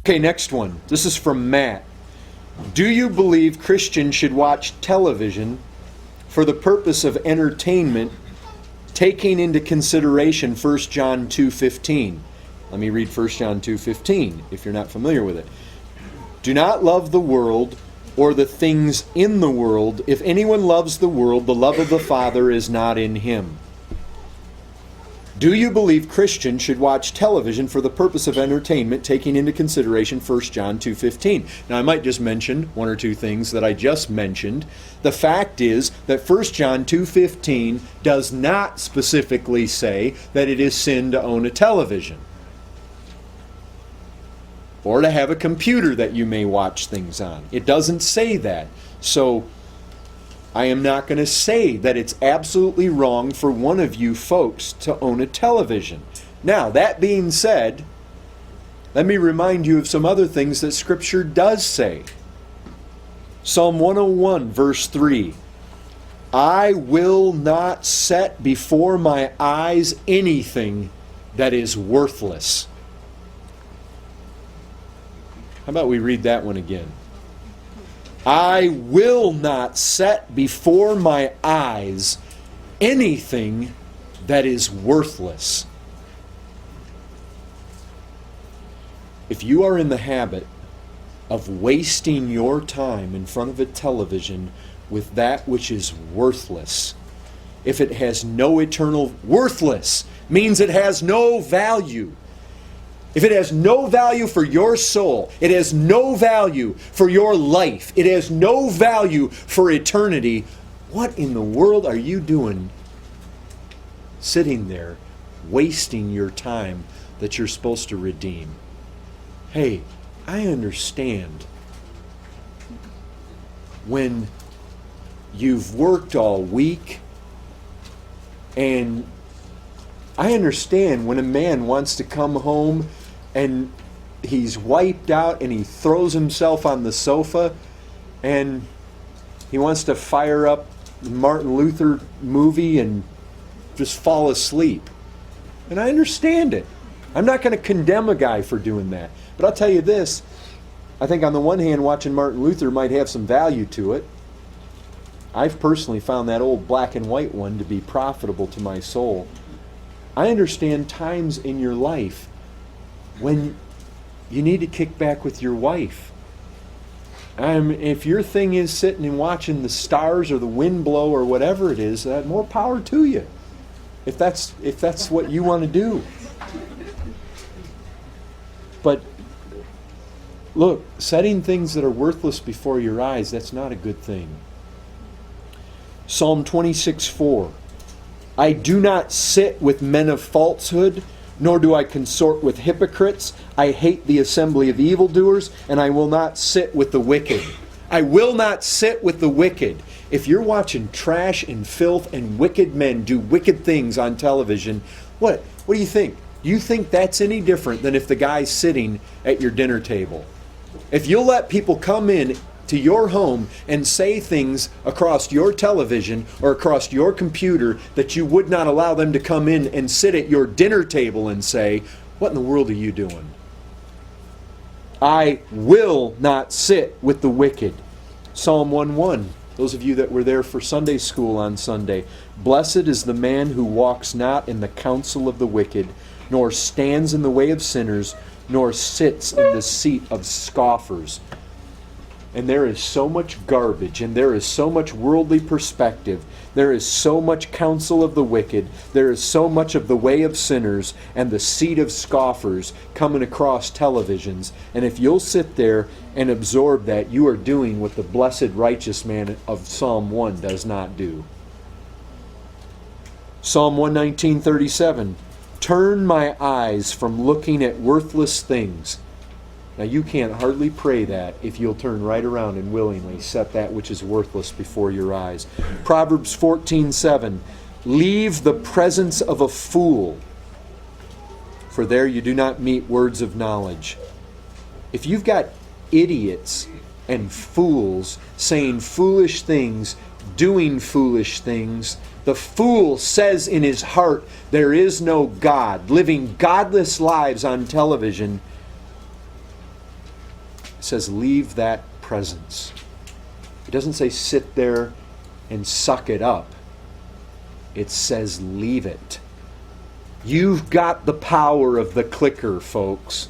Okay, next one. This is from Matt. Do you believe Christians should watch television for the purpose of entertainment, taking into consideration 1 John 2:15? Let me read 1 John 2:15 if you're not familiar with it. Do not love the world or the things in the world. If anyone loves the world, the love of the Father is not in him. Do you believe Christians should watch television for the purpose of entertainment, taking into consideration 1 John 2:15? Now, I might just mention one or two things that I just mentioned. The fact is that 1 John 2:15 does not specifically say that it is sin to own a television or to have a computer that you may watch things on. It doesn't say that. So I am not going to say that it's absolutely wrong for one of you folks to own a television. Now, that being said, let me remind you of some other things that Scripture does say. Psalm 101, verse 3. I will not set before my eyes anything that is worthless. How about we read that one again? I will not set before my eyes anything that is worthless. If you are in the habit of wasting your time in front of a television with that which is worthless, if it has no eternal, worthless means it has no value. If it has no value for your soul, it has no value for your life, it has no value for eternity, what in the world are you doing sitting there wasting your time that you're supposed to redeem? Hey, I understand when you've worked all week, and I understand when a man wants to come home and he's wiped out and he throws himself on the sofa and he wants to fire up the Martin Luther movie and just fall asleep. And I understand it. I'm not going to condemn a guy for doing that. But I'll tell you this, I think on the one hand watching Martin Luther might have some value to it. I've personally found that old black and white one to be profitable to my soul. I understand times in your life when you need to kick back with your wife. If your thing is sitting and watching the stars or the wind blow or whatever it is, more power to you. If that's what you want to do. But look, setting things that are worthless before your eyes, that's not a good thing. Psalm 26:4. I do not sit with men of falsehood, nor do I consort with hypocrites. I hate the assembly of evildoers, and I will not sit with the wicked. I will not sit with the wicked. If you're watching trash and filth and wicked men do wicked things on television, what do you think? You think that's any different than if the guy's sitting at your dinner table? If you'll let people come in to your home and say things across your television or across your computer that you would not allow them to come in and sit at your dinner table and say, what in the world are you doing? I will not sit with the wicked. Psalm 1:1. Those of you that were there for Sunday school on Sunday. Blessed is the man who walks not in the counsel of the wicked, nor stands in the way of sinners, nor sits in the seat of scoffers. And there is so much garbage, and there is so much worldly perspective. There is so much counsel of the wicked. There is so much of the way of sinners and the seat of scoffers coming across televisions. And if you'll sit there and absorb that, you are doing what the blessed righteous man of Psalm 1 does not do. Psalm 119:37. Turn my eyes from looking at worthless things. Now you can't hardly pray that if you'll turn right around and willingly set that which is worthless before your eyes. Proverbs 14:7. Leave the presence of a fool, for there you do not meet words of knowledge. If you've got idiots and fools saying foolish things, doing foolish things, the fool says in his heart, there is no God, living godless lives on television, It says leave that presence. It doesn't say sit there and suck it up. It says leave it. You've got the power of the clicker, folks.